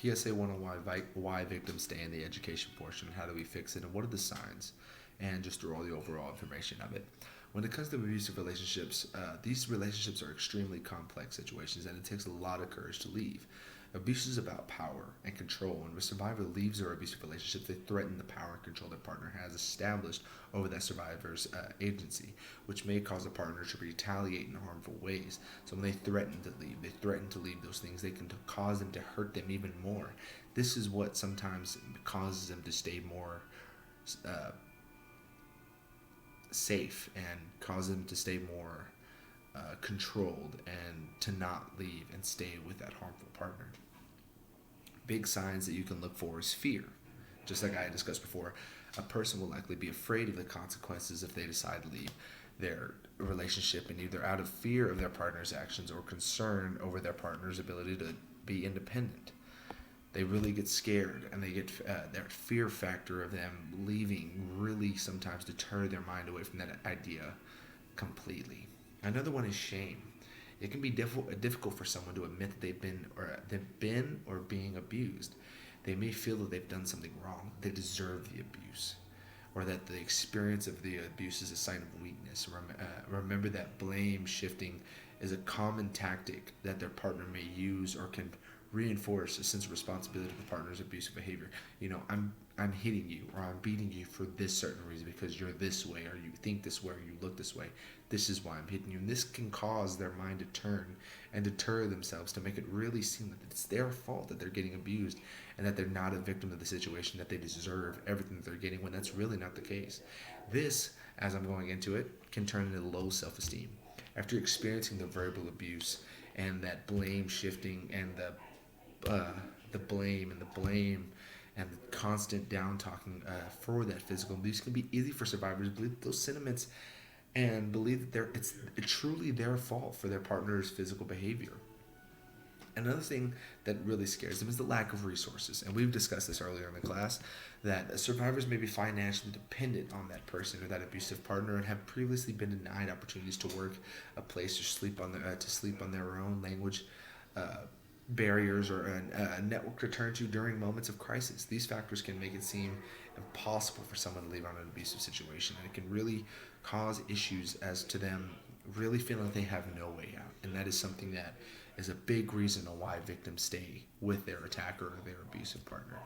PSA 101, why victims stay in the education portion, how do we fix it, and what are the signs, and just through all the overall information of it. When it comes to abusive relationships, these relationships are extremely complex situations, and it takes a lot of courage to leave. Abuse is about power and control. When a survivor leaves their abusive relationship, they threaten the power and control their partner has established over that survivor's agency, which may cause the partner to retaliate in harmful ways. So when they threaten to leave those things, they can cause them to hurt them even more. This is what sometimes causes them to stay more uh, safe and cause them to stay more controlled and to not leave and stay with that harmful partner. Big signs that you can look for is fear. Just like I discussed before, a person will likely be afraid of the consequences if they decide to leave their relationship, and either out of fear of their partner's actions or concern over their partner's ability to be independent. They really get scared, and they get that fear factor of them leaving really sometimes deter their mind away from that idea completely. Another one is shame. It can be difficult for someone to admit that they've been or being abused. They may feel that they've done something wrong, they deserve the abuse, or that the experience of the abuse is a sign of weakness. Remember that blame shifting is a common tactic that their partner may use or can reinforce a sense of responsibility for the partner's abusive behavior. I'm hitting you or I'm beating you for this certain reason because you're this way or you think this way or you look this way. This is why I'm hitting you. And this can cause their mind to turn and deter themselves to make it really seem that it's their fault that they're getting abused and that they're not a victim of the situation, that they deserve everything that they're getting when that's really not the case. This, as I'm going into it, can turn into low self-esteem. After experiencing the verbal abuse and that blame shifting and the blame and the constant down talking for that physical abuse can be easy for survivors to believe those sentiments and believe that it's truly their fault for their partner's physical behavior. Another thing that really scares them is the lack of resources, and we've discussed this earlier in the class, that survivors may be financially dependent on that person or that abusive partner and have previously been denied opportunities to work, a place to sleep on their own, language barriers, or a network to turn to during moments of crisis. These factors can make it seem impossible for someone to leave on an abusive situation, and it can really cause issues as to them really feeling like they have no way out. And that is something that is a big reason why victims stay with their attacker or their abusive partner.